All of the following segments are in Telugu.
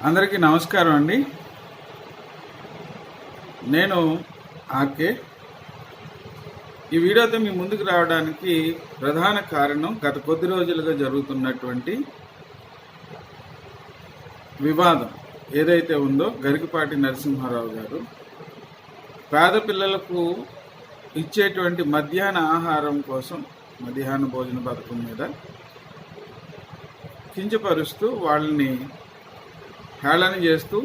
అందరికీ నమస్కారం అండి. నేను ఆర్కే. ఈ వీడియోతో మీ ముందుకు రావడానికి ప్రధాన కారణం గత కొద్ది రోజులుగా జరుగుతున్నటువంటి వివాదం ఏదైతే ఉందో, గరికపాటి నరసింహారావు గారు పేద పిల్లలకు ఇచ్చేటువంటి మధ్యాహ్న ఆహారం కోసం మధ్యాహ్న భోజన పథకం మీద కించపరుస్తూ వాళ్ళని హేళన చేస్తూ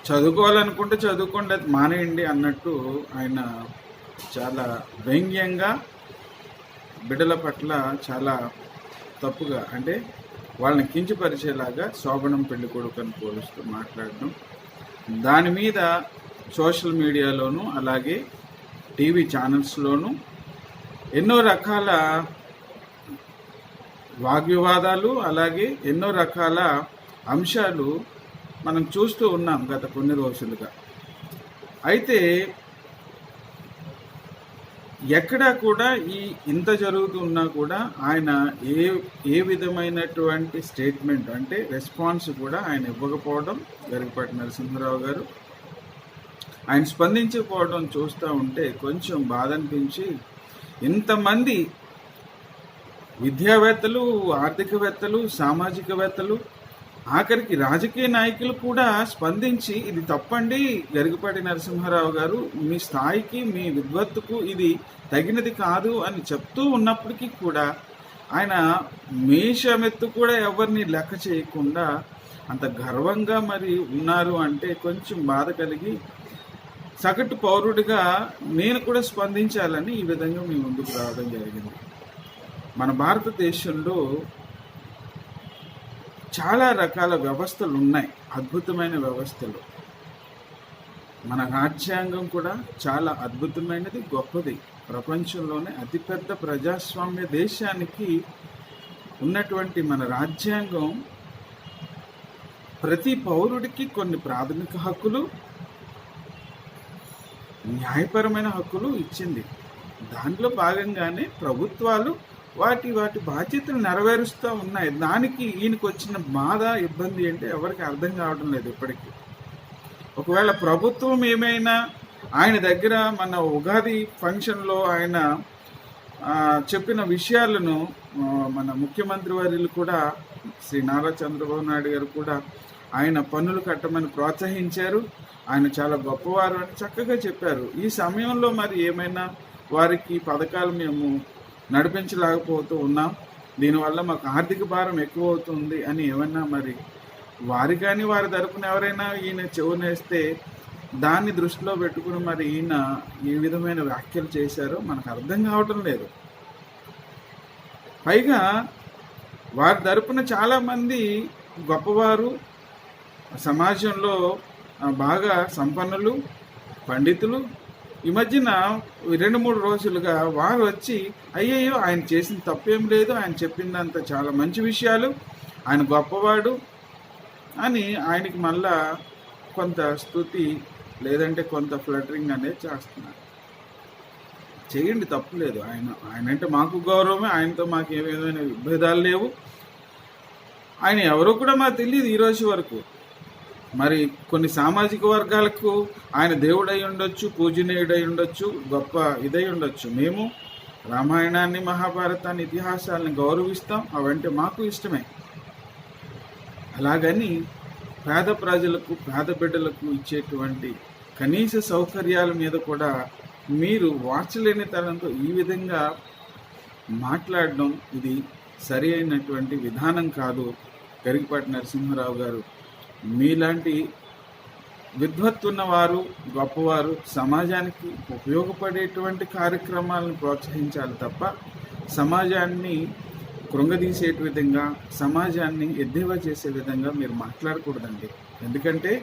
చదువుకోవాలనుకుంటే చదువుకోండి, అది మానేయండి అన్నట్టు ఆయన చాలా వ్యంగ్యంగా బిడ్డల పట్ల చాలా తప్పుగా, అంటే వాళ్ళని కించపరిచేలాగా శోభనం పెళ్లి కొడుకుని పోలుస్తూ మాట్లాడడం, దాని మీద సోషల్ మీడియాలోనూ అలాగే టీవీ ఛానల్స్లోనూ ఎన్నో రకాల వాగ్వివాదాలు అలాగే ఎన్నో రకాల అంశాలు మనం చూస్తూ ఉన్నాం గత కొన్ని రోజులుగా. అయితే ఎక్కడా కూడా ఇంత జరుగుతున్నా కూడా ఆయన ఏ విధమైనటువంటి స్టేట్మెంట్, అంటే రెస్పాన్స్ కూడా ఆయన ఇవ్వకపోవడం, గరికపాటి నరసింహారావు గారు ఆయన స్పందించకపోవడం చూస్తూ ఉంటే కొంచెం బాధ అనిపించి, ఇంతమంది విద్యావేత్తలు, ఆర్థికవేత్తలు, సామాజికవేత్తలు, ఆఖరికి రాజకీయ నాయకులు కూడా స్పందించి ఇది తప్పండి గరికపాటి నరసింహారావు గారు, మీ స్థాయికి మీ విద్వత్తుకు ఇది తగినది కాదు అని చెప్తూ ఉన్నప్పటికీ కూడా ఆయన మేషమెత్తు కూడా ఎవరిని లెక్క చేయకుండా అంత గర్వంగా మరి ఉన్నారు అంటే కొంచెం బాధ కలిగి, సగటు పౌరుడిగా నేను కూడా స్పందించాలని ఈ విధంగా మీ ముందుకు రావడం జరిగింది. మన భారతదేశంలో చాలా రకాల వ్యవస్థలు ఉన్నాయి, అద్భుతమైన వ్యవస్థలు. మన రాజ్యాంగం కూడా చాలా అద్భుతమైనది, గొప్పది. ప్రపంచంలోనే అతిపెద్ద ప్రజాస్వామ్య దేశానికి ఉన్నటువంటి మన రాజ్యాంగం ప్రతి పౌరుడికి కొన్ని ప్రాథమిక హక్కులు, న్యాయపరమైన హక్కులు ఇచ్చింది. దాంట్లో భాగంగానే ప్రభుత్వాలు వాటి బాధ్యతలు నెరవేరుస్తూ ఉన్నాయి. దానికి ఈయనకు వచ్చిన బాధ, ఇబ్బంది అంటే ఎవరికి అర్థం కావడం లేదు ఇప్పటికీ. ఒకవేళ ప్రభుత్వం ఏమైనా ఆయన దగ్గర మన ఉగాది ఫంక్షన్లో ఆయన చెప్పిన విషయాలను మన ముఖ్యమంత్రి వర్యులు కూడా, శ్రీ నారా చంద్రబాబు నాయుడు గారు కూడా ఆయన పన్నులు కట్టమని ప్రోత్సహించారు. ఆయన చాలా గొప్పవారు అని చక్కగా చెప్పారు. ఈ సమయంలో మరి ఏమైనా వారికి పథకాలు మేము నడిపించలేకపోతూ ఉన్నాం, దీనివల్ల మాకు ఆర్థిక భారం ఎక్కువ అవుతుంది అని ఏమన్నా మరి వారి కానీ వారి తరపున ఎవరైనా ఈయన చెవునేస్తే దాన్ని దృష్టిలో పెట్టుకుని మరి ఈయన ఏ విధమైన వ్యాఖ్యలు చేశారో మనకు అర్థం కావటం లేదు. పైగా వారి తరపున చాలామంది గొప్పవారు, సమాజంలో బాగా సంపన్నులు, పండితులు ఈ మధ్యన 2-3 రోజులుగా వారు వచ్చి అయ్యయ్యో ఆయన చేసిన తప్పేం లేదు, ఆయన చెప్పిందంత చాలా మంచి విషయాలు, ఆయన గొప్పవాడు అని ఆయనకి మళ్ళా కొంత స్తుతి లేదంటే కొంత ఫ్లటరింగ్ అనేది చేస్తున్నారు. చేయండి, తప్పులేదు. ఆయన అంటే మాకు గౌరవమే, ఆయనతో మాకు ఏ విధమైన విభేదాలు లేవు. ఆయన ఎవరో కూడా మాకు తెలియదు ఈ రోజు వరకు. మరి కొన్ని సామాజిక వర్గాలకు ఆయన దేవుడై ఉండొచ్చు, పూజనీయుడై ఉండొచ్చు, గొప్ప ఇదై ఉండొచ్చు. మేము రామాయణాన్ని, మహాభారతాన్ని, ఇతిహాసాలని గౌరవిస్తాం, అవంటే మాకు ఇష్టమే. అలాగని పేద ప్రజలకు, పేద బిడ్డలకు ఇచ్చేటువంటి కనీస సౌకర్యాల మీద కూడా మీరు వార్చలేని తరంతో ఈ విధంగా మాట్లాడడం ఇది సరి అయినటువంటి విధానం కాదు. గరికపాటి నరసింహారావు గారు, మీలాంటి విద్వత్తున్నవారు, గొప్పవారు సమాజానికి ఉపయోగపడేటువంటి కార్యక్రమాలను ప్రోత్సహించాలి తప్ప సమాజాన్ని కృంగదీసే విధంగా, సమాజాన్ని ఎద్దేవా చేసే విధంగా మీరు మాట్లాడకూడదండి. ఎందుకంటే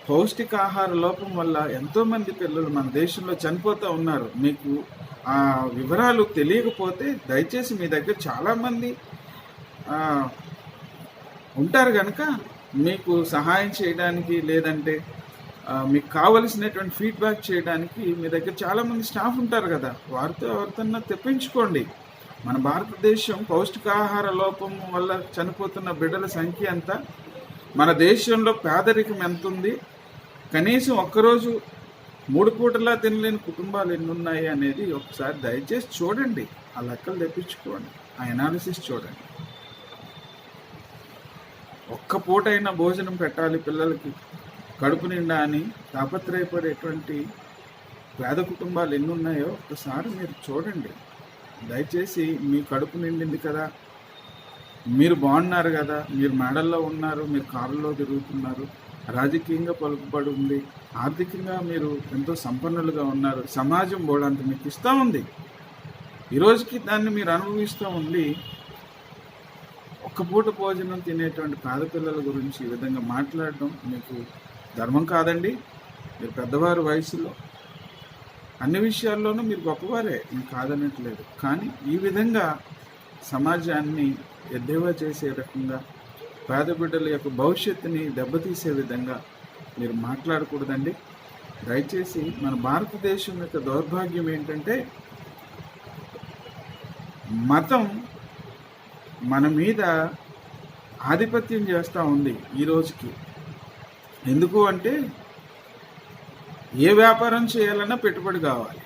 పౌష్టికాహార లోపం వల్ల ఎంతోమంది పిల్లలు మన దేశంలో చనిపోతూ ఉన్నారు. మీకు ఆ వివరాలు తెలియకపోతే దయచేసి మీ దగ్గర చాలామంది ఉంటారు కనుక మీకు సహాయం చేయడానికి, లేదంటే మీకు కావలసినటువంటి ఫీడ్బ్యాక్ చేయడానికి మీ దగ్గర చాలామంది స్టాఫ్ ఉంటారు కదా, వారితో ఎవరితోన్నా తెప్పించుకోండి. మన భారతదేశం పౌష్టికాహార లోపం వల్ల చనిపోతున్న బిడ్డల సంఖ్య ఎంత, మన దేశంలో పేదరికం ఎంత ఉంది, కనీసం ఒక్కరోజు 3 పూటలా తినలేని కుటుంబాలు ఎన్ని ఉన్నాయి అనేది ఒకసారి దయచేసి చూడండి. ఆ లెక్కలు తెప్పించుకోండి, ఆ ఎనాలిసిస్ చూడండి. ఒక్క పూటైనా భోజనం పెట్టాలి పిల్లలకి కడుపు నిండా అని తాపత్రయపడేటువంటి పేద కుటుంబాలు ఎన్ని ఉన్నాయో ఒకసారి మీరు చూడండి. దయచేసి మీ కడుపు నిండింది కదా, మీరు బాగున్నారు కదా, మీరు మేడల్లో ఉన్నారు, మీరు కారులో తిరుగుతున్నారు, రాజకీయంగా పలుకుబడి ఉంది, ఆర్థికంగా మీరు ఎంతో సంపన్నులుగా ఉన్నారు, సమాజం బోడంత మీకు ఇస్తూ ఉంది, ఈరోజుకి దాన్ని మీరు అనుభవిస్తూ ఉండి ఒక్క పూట భోజనం తినేటువంటి పేద పిల్లల గురించి ఈ విధంగా మాట్లాడడం మీకు ధర్మం కాదండి. మీరు పెద్దవారు వయసులో, అన్ని విషయాల్లోనూ మీరు గొప్పవారే, మీకు కాదనట్లేదు. కానీ ఈ విధంగా సమాజాన్ని ఎద్దేవా చేసే రకంగా పేద బిడ్డల యొక్క భవిష్యత్తుని దెబ్బతీసే విధంగా మీరు మాట్లాడకూడదండి. దయచేసి మన భారతదేశం యొక్క దౌర్భాగ్యం ఏంటంటే మతం మన మీద ఆధిపత్యం చేస్తూ ఉంది ఈ రోజుకి. ఎందుకు అంటే ఏ వ్యాపారం చేయాలన్నా పెట్టుబడి కావాలి.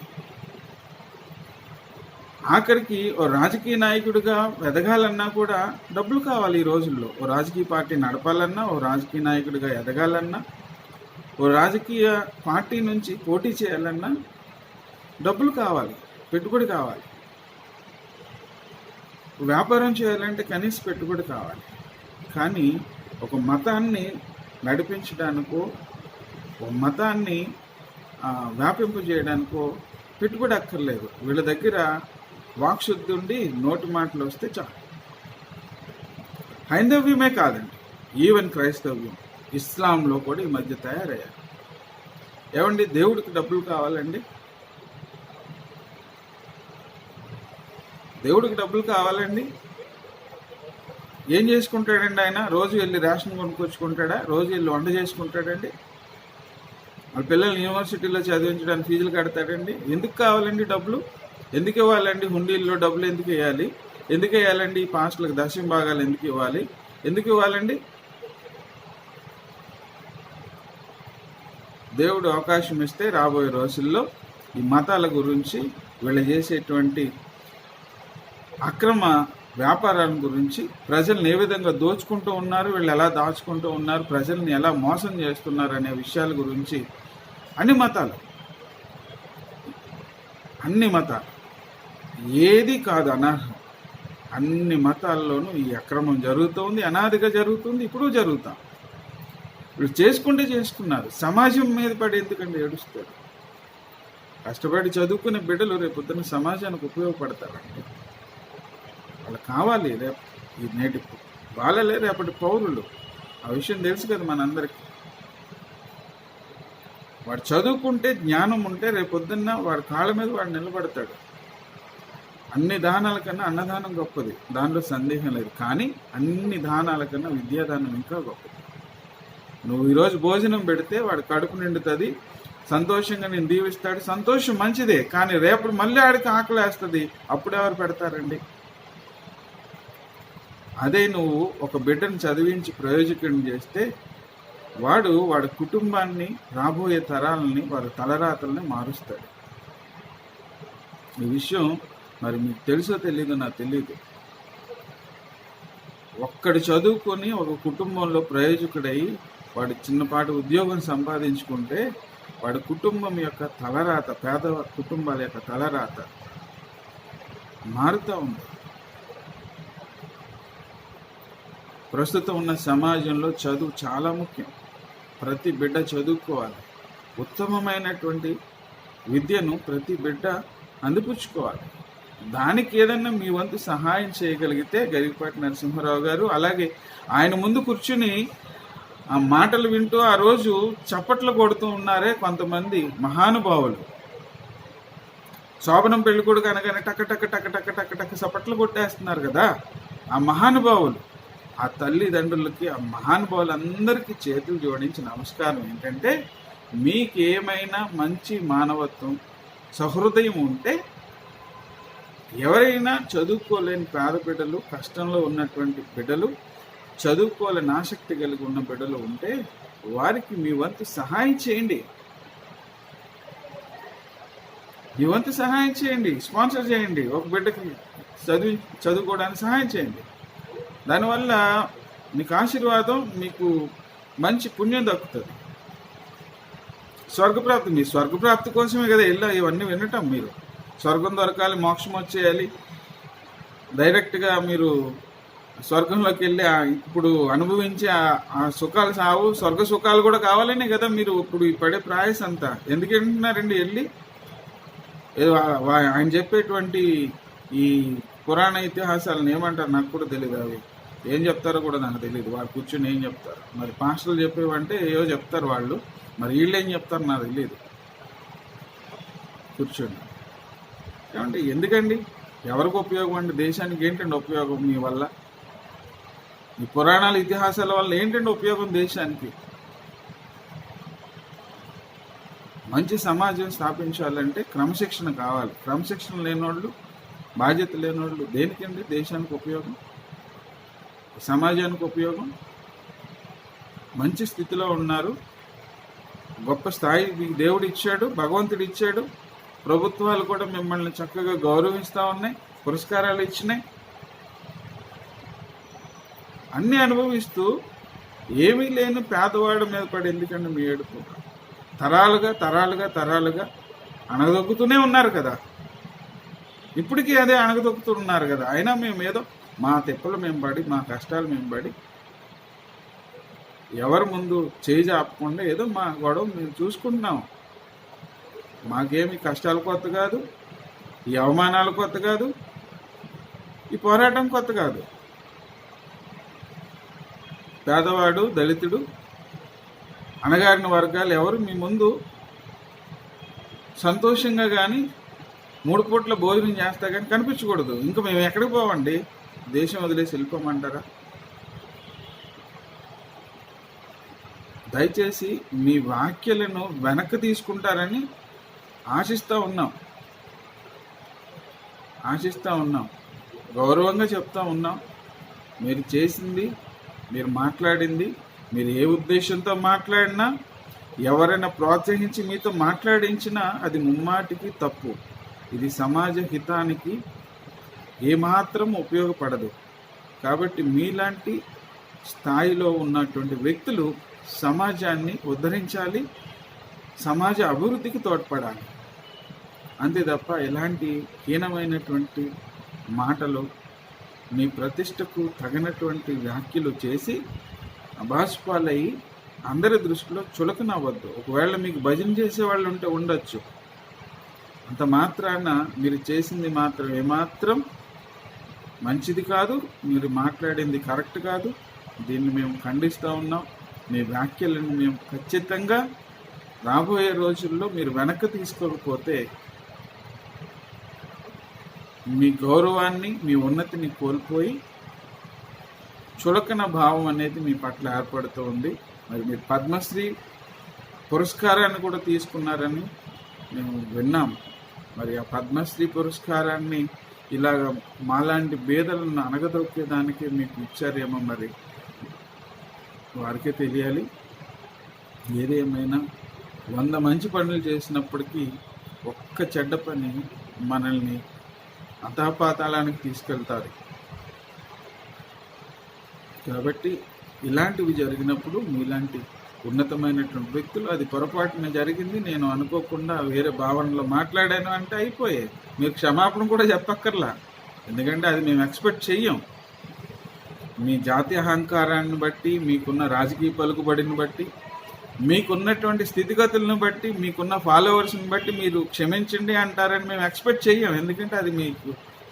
ఆఖరికి ఓ రాజకీయ నాయకుడిగా ఎదగాలన్నా కూడా డబ్బులు కావాలి. ఈ రోజుల్లో ఓ రాజకీయ పార్టీ నడపాలన్నా, ఓ రాజకీయ నాయకుడిగా ఎదగాలన్నా, ఓ రాజకీయ పార్టీ నుంచి పోటీ చేయాలన్నా డబ్బులు కావాలి, పెట్టుబడి కావాలి. వ్యాపారం చేయాలంటే కనీస పెట్టుబడి కావాలి. కానీ ఒక మతాన్ని నడిపించడానికో, ఒక మతాన్ని వ్యాపింపజేయడానికో పెట్టుబడి అక్కర్లేదు. వీళ్ళ దగ్గర వాక్శుద్ధి ఉండి నోటి మాటలు వస్తే చాలు. హైందవ్యమే కాదండి, ఈవెన్ క్రైస్తవ్యం, ఇస్లాంలో కూడా ఈ మధ్య తయారయ్యారు. ఏమండి, దేవుడికి డబ్బులు కావాలండి, దేవుడికి డబ్బులు కావాలండి. ఏం చేసుకుంటాడండి ఆయన? రోజు వెళ్ళి రేషన్ కొనుక్కొచ్చుకుంటాడా? రోజు వెళ్ళి వంట చేసుకుంటాడండి? వాళ్ళ పిల్లల్ని యూనివర్సిటీలో చదివించడానికి ఫీజులు కడతాడండి? ఎందుకు కావాలండి డబ్బులు? ఎందుకు ఇవ్వాలండి? హుండీల్లో డబ్బులు ఎందుకు వేయాలి? ఎందుకు వేయాలండి? ఈ పాస్టులకు దశమ భాగాలు ఎందుకు ఇవ్వాలి? ఎందుకు ఇవ్వాలండి? దేవుడు అవకాశం ఇస్తే రాబోయే రోజుల్లో ఈ మతాల గురించి, వీళ్ళు చేసేటువంటి అక్రమ వ్యాపారాల గురించి, ప్రజల్ని ఏ విధంగా దోచుకుంటూ ఉన్నారు, వీళ్ళు ఎలా దాచుకుంటూ ఉన్నారు, ప్రజల్ని ఎలా మోసం చేస్తున్నారు అనే విషయాల గురించి అన్ని మతాలు ఏది కాదు అనర్హం. అన్ని మతాల్లోనూ ఈ అక్రమం జరుగుతుంది, అనాదిగా జరుగుతుంది, ఇప్పుడు జరుగుతాం. వీళ్ళు చేసుకుంటే చేసుకున్నారు, సమాజం మీద పడి ఎందుకంటే ఏడుస్తారు. కష్టపడి చదువుకునే బిడ్డలు రేపొద్దున సమాజానికి ఉపయోగపడతారండి. వాళ్ళకి కావాలి రేపు ఈ నేటి వాళ్ళలే రేపటి పౌరులు. ఆ విషయం తెలుసు కదా మనందరికీ. వాడు చదువుకుంటే, జ్ఞానం ఉంటే రేపొద్దున్న వాడి కాళ్ళ మీద వాడు నిలబడతాడు. అన్ని దానాల కన్నా అన్నదానం గొప్పది, దానిలో సందేహం లేదు. కానీ అన్ని దానాల కన్నా విద్యాదానం ఇంకా గొప్పది. నువ్వు ఈరోజు భోజనం పెడితే వాడు కడుపు నిండుతుంది, సంతోషంగా నేను దీవిస్తాడు, సంతోషం మంచిదే. కానీ రేపు మళ్ళీ ఆడికి ఆకలి వేస్తుంది, అప్పుడు ఎవరు పెడతారండి? అదే నువ్వు ఒక బిడ్డను చదివించి ప్రయోజకుడిని చేస్తే వాడి కుటుంబాన్ని, రాబోయే తరాలని, వారి తలరాతల్ని మారుస్తాడు. ఈ విషయం మరి మీకు తెలుసో తెలీదో నాకు తెలీదు. ఒక్కడు చదువుకొని ఒక కుటుంబంలో ప్రయోజకుడై వాడు చిన్నపాటి ఉద్యోగం సంపాదించుకుంటే వాడి కుటుంబం యొక్క తలరాత, పేద కుటుంబాల యొక్క తలరాత మారుతూ ఉంది. ప్రస్తుతం ఉన్న సమాజంలో చదువు చాలా ముఖ్యం. ప్రతి బిడ్డ చదువుకోవాలి. ఉత్తమమైనటువంటి విద్యను ప్రతి బిడ్డ అందిపుచ్చుకోవాలి. దానికి ఏదన్నా మీ వంతు సహాయం చేయగలిగితే గరికపాటి నరసింహారావు గారు, అలాగే ఆయన ముందు కూర్చుని ఆ మాటలు వింటూ ఆ రోజు చప్పట్లు కొడుతూ ఉన్నారే కొంతమంది మహానుభావులు. శోభనం పెళ్లి కొడుకు అనగానే టక్క టక్క టక్క టక్క టక్క టక్క చప్పట్లు కొట్టేస్తున్నారు కదా ఆ మహానుభావులు. ఆ తల్లిదండ్రులకి, ఆ మహానుభావులందరికీ చేతులు జోడించి నమస్కారం ఏంటంటే, మీకేమైనా మంచి మానవత్వం, సహృదయం ఉంటే ఎవరైనా చదువుకోలేని పేద బిడ్డలు, కష్టంలో ఉన్నటువంటి బిడ్డలు, చదువుకోలేని ఆసక్తి కలిగి ఉన్న బిడ్డలు ఉంటే వారికి మీ వంతు సహాయం చేయండి. మీ వంతు సహాయం చేయండి, స్పాన్సర్ చేయండి. ఒక బిడ్డకి చదువుకోవడానికి సహాయం చేయండి. దానివల్ల మీకు ఆశీర్వాదం, మీకు మంచి పుణ్యం దక్కుతుంది. స్వర్గప్రాప్తి, మీ స్వర్గప్రాప్తి కోసమే కదా ఇవన్నీ వినటం. మీరు స్వర్గం దొరకాలి, మోక్షం వచ్చేయాలి, డైరెక్ట్గా మీరు స్వర్గంలోకి వెళ్ళి ఇప్పుడు అనుభవించే ఆ సుఖాలు సావు, స్వర్గ సుఖాలు కూడా కావాలనే కదా మీరు ఇప్పుడు పడే ప్రయాస అంతా. ఎందుకు వింటున్నారండి? వెళ్ళి ఆయన చెప్పేటువంటి ఈ పురాణ ఇతిహాసాలను ఏమంటారు నాకు కూడా తెలియదు. అవి ఏం చెప్తారో కూడా నాకు తెలియదు. వాళ్ళు కూర్చొని ఏం చెప్తారు మరి? పాస్టర్లు చెప్పేవంటే ఏవో చెప్తారు వాళ్ళు, మరి వీళ్ళు ఏం చెప్తారు నాకు తెలియదు. కూర్చోండి. ఏమంటే ఎందుకండి? ఎవరికి ఉపయోగం అండి? దేశానికి ఏంటండి ఉపయోగం మీ వల్ల? ఈ పురాణాల ఇతిహాసాల వల్ల ఏంటండి ఉపయోగం దేశానికి? మంచి సమాజం స్థాపించాలంటే క్రమశిక్షణ కావాలి. క్రమశిక్షణ లేనివాళ్ళు, బాధ్యత లేనివాళ్ళు దేనికండి దేశానికి ఉపయోగం, సమాజానికి ఉపయోగం? మంచి స్థితిలో ఉన్నారు, గొప్ప స్థాయి దేవుడు ఇచ్చాడు, భగవంతుడు ఇచ్చాడు. ప్రభుత్వాలు కూడా మిమ్మల్ని చక్కగా గౌరవిస్తూ ఉన్నాయి, పురస్కారాలు ఇచ్చినాయి. అన్నీ అనుభవిస్తూ ఏమీ లేని పేదవాడి మీద పడి ఎందుకండి మీ ఏడుపు? తరాలుగా తరాలుగా తరాలుగా అణగదొక్కుతూనే ఉన్నారు కదా. ఇప్పటికీ అదే అణగదొక్కుతున్నారు కదా. అయినా మేము ఏదో మా తిప్పలు మేము పడి, మా కష్టాలు మేము పడి, ఎవరి ముందు చేయి ఆపకుండా ఏదో మా గొడవ మేము చూసుకుంటున్నాం. మాకేమి కష్టాలు కొత్త కాదు, ఈ అవమానాలు కొత్త కాదు, ఈ పోరాటం కొత్త కాదు. పేదవాడు, దళితుడు, అణగారిన వర్గాలు ఎవరు మీ ముందు సంతోషంగా కానీ 3 పూట్ల భోజనం చేస్తా కానీ కనిపించకూడదు. ఇంకా మేము ఎక్కడికి పోవండి? దేశం వదిలేసి వెళ్ళిపోమంటారా? దయచేసి మీ వ్యాఖ్యలను వెనక్కి తీసుకుంటారని ఆశిస్తూ ఉన్నాం. గౌరవంగా చెప్తా ఉన్నాం. మీరు చేసింది, మీరు మాట్లాడింది, మీరు ఏ ఉద్దేశంతో మాట్లాడినా, ఎవరైనా ప్రోత్సహించి మీతో మాట్లాడించినా అది ముమ్మాటికి తప్పు. ఇది సమాజ హితానికి ఏమాత్రం ఉపయోగపడదు. కాబట్టి మీలాంటి స్థాయిలో ఉన్నటువంటి వ్యక్తులు సమాజాన్ని ఉద్ధరించాలి, సమాజ అభివృద్ధికి తోడ్పడాలి. అంతే తప్ప ఎలాంటి హీనమైనటువంటి మాటలు, మీ ప్రతిష్టకు తగినటువంటి వ్యాఖ్యలు చేసి అభాసుపాలయ్యి అందరి దృష్టిలో చులకనవ్వద్దు. ఒకవేళ మీకు భజన చేసేవాళ్ళు ఉంటే ఉండొచ్చు, అంత మాత్రాన మీరు చేసింది మాత్రం ఏమాత్రం మంచిది కాదు, మీరు మాట్లాడింది కరెక్ట్ కాదు. దీన్ని మేము ఖండిస్తూ ఉన్నాం. మీ వ్యాఖ్యలను మేము ఖచ్చితంగా రాబోయే రోజుల్లో మీరు వెనక్కి తీసుకోకపోతే మీ గౌరవాన్ని, మీ ఉన్నతిని కోల్పోయి చులకన భావం అనేది మీ పట్ల ఏర్పడుతూ ఉంది. మరి మీరు పద్మశ్రీ పురస్కారాన్ని కూడా తీసుకున్నారని మేము విన్నాం. మరి ఆ పద్మశ్రీ పురస్కారాన్ని ఇలాగ మాలాంటి భేదలను అణగదొక్కేదానికి మీకు ఇచ్చారేమో మరి వారికే తెలియాలి. ఏదేమైనా 100 మంచి పనులు చేసినప్పటికీ ఒక్క చెడ్డ పని మనల్ని అధపాతాళానికి తీసుకెళ్తారు. కాబట్టి ఇలాంటివి జరిగినప్పుడు మీలాంటి ఉన్నతమైనటువంటి వ్యక్తులు అది పొరపాటున జరిగింది, నేను అనుకోకుండా వేరే భావనలో మాట్లాడాను అంటే అయిపోయాయి. మీరు క్షమాపణ కూడా చెప్పక్కర్లా, ఎందుకంటే అది మేము ఎక్స్పెక్ట్ చెయ్యం. మీ జాతీయ అహంకారాన్ని బట్టి, మీకున్న రాజకీయ పలుకుబడిని బట్టి, మీకున్నటువంటి స్థితిగతులను బట్టి, మీకున్న ఫాలోవర్స్ని బట్టి మీరు క్షమించండి అంటారని మేము ఎక్స్పెక్ట్ చెయ్యం. ఎందుకంటే అది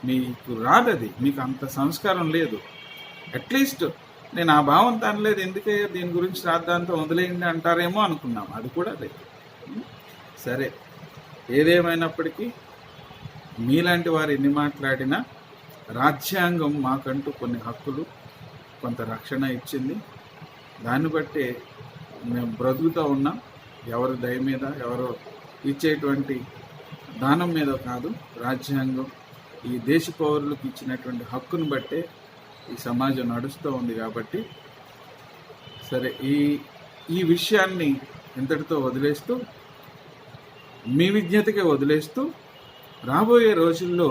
మీకు రాదు, అది మీకు అంత సంస్కారం లేదు. అట్లీస్ట్ నేను ఆ భావం తనలేదు, ఎందుకయ్యా దీని గురించి శ్రాద్ధాంతం వదిలేయండి అంటారేమో అనుకున్నాం. అది కూడా లేదు. సరే, ఏదేమైనప్పటికీ మీలాంటి వారు ఎన్ని మాట్లాడినా రాజ్యాంగం మాకంటూ కొన్ని హక్కులు, కొంత రక్షణ ఇచ్చింది. దాన్ని బట్టే మేము బ్రతుకుతూ ఉన్నాం. ఎవరు దయ మీద, ఎవరో ఇచ్చేటువంటి దానం మీద కాదు. రాజ్యాంగం ఈ దేశ పౌరులకు ఇచ్చినటువంటి హక్కును బట్టే ఈ సమాజం నడుస్తూ ఉంది. కాబట్టి సరే, ఈ విషయాన్ని ఇంతటితో వదిలేస్తూ, మీ విజ్ఞతకే వదిలేస్తూ, రాబోయే రోజుల్లో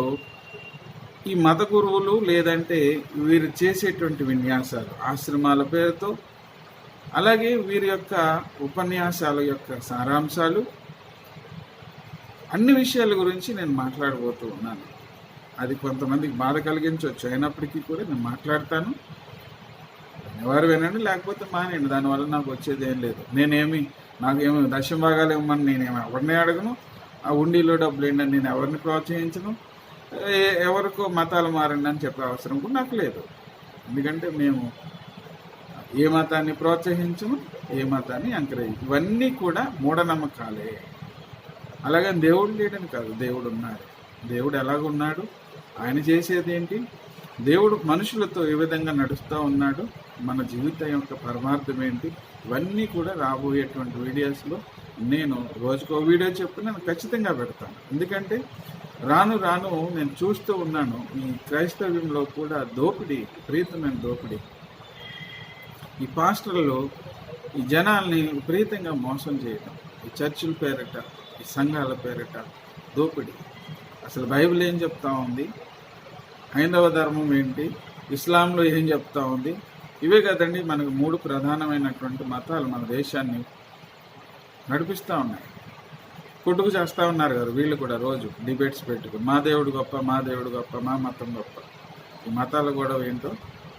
ఈ మత గురువులు లేదంటే వీరు చేసేటువంటి విన్యాసాలు, ఆశ్రమాల పేరుతో, అలాగే వీరి యొక్క ఉపన్యాసాల యొక్క సారాంశాలు, అన్ని విషయాల గురించి నేను మాట్లాడబోతూ ఉన్నాను. అది కొంతమందికి బాధ కలిగించవచ్చు, అయినప్పటికీ కూడా నేను మాట్లాడతాను. వినేవారు వినండి, లేకపోతే మానేయండి. దానివల్ల నాకు వచ్చేది ఏం లేదు. నాకేమి దశమ భాగాలు ఇవ్వమని నేనేమి ఎవరిని అడగను. ఆ ఉండిలో డబ్బులు ఏంటని నేను ఎవరిని ప్రోత్సహించను. ఎవరికో మతాలు మారండి అని చెప్పే అవసరం కూడా నాకు లేదు. ఎందుకంటే మేము ఏ మతాన్ని ప్రోత్సహించము, ఏ మతాన్ని ఎంకరేజ్, ఇవన్నీ కూడా మూఢనమ్మకాలే. అలాగని దేవుడు లేడని కాదు, దేవుడు ఉన్నాడు. దేవుడు ఎలాగున్నాడు, ఆయన చేసేది ఏంటి, దేవుడు మనుషులతో ఏ విధంగా నడుస్తూ ఉన్నాడు, మన జీవితం యొక్క పరమార్థం ఏంటి, ఇవన్నీ కూడా రాబోయేటువంటి వీడియోస్లో నేను రోజుకో వీడియో చెప్పి నేను ఖచ్చితంగా పెడతాను. ఎందుకంటే రాను రాను నేను చూస్తూ ఉన్నాను, ఈ క్రైస్తవ్యంలో కూడా దోపిడీ, విపరీతమైన దోపిడీ. ఈ పాస్టర్లు ఈ జనాల్ని విపరీతంగా మోసం చేయటం, ఈ చర్చిల పేరిట, ఈ సంఘాల పేరిట దోపిడీ. అసలు బైబిల్ ఏం చెప్తా ఉంది, హైందవ ధర్మం ఏంటి, ఇస్లాంలో ఏం చెప్తా ఉంది, ఇవే కదండి మనకు 3 ప్రధానమైనటువంటి మతాలు మన దేశాన్ని నడిపిస్తూ ఉన్నాయి. కొట్టుకు చేస్తూ ఉన్నారు కదా వీళ్ళు కూడా, రోజు డిబేట్స్ పెట్టుకుని మా దేవుడు గొప్ప, మా దేవుడు గొప్ప, మా మతం గొప్ప. ఈ మతాల గొడవ ఏంటో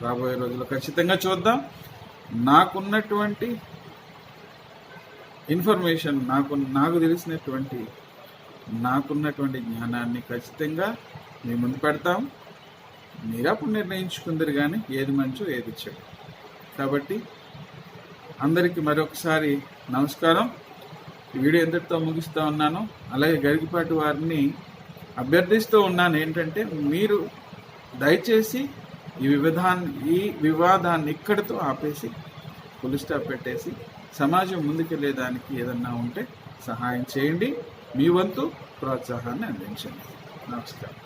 రాబోయే రోజుల్లో ఖచ్చితంగా చూద్దాం. నాకున్నటువంటి ఇన్ఫర్మేషన్, నాకు తెలిసినటువంటి నాకున్నటువంటి జ్ఞానాన్ని ఖచ్చితంగా మీ ముందు పెడతాం. మీరు అప్పుడు నిర్ణయించుకుందరు కానీ ఏది మంచో ఏది చెడు. కాబట్టి అందరికీ మరొకసారి నమస్కారం. ఈ వీడియో ఎంతటితో ముగిస్తూ ఉన్నాను. అలాగే గరికపాటి వారిని అభ్యర్థిస్తూ ఉన్నాను ఏంటంటే, మీరు దయచేసి ఈ వివాదాన్ని ఇక్కడితో ఆపేసి ఫుల్ స్టాప్ పెట్టేసి సమాజం ముందుకెళ్ళేదానికి ఏదన్నా ఉంటే సహాయం చేయండి. మీ వంతు ప్రోత్సాహాన్ని అందించండి. నమస్కారం.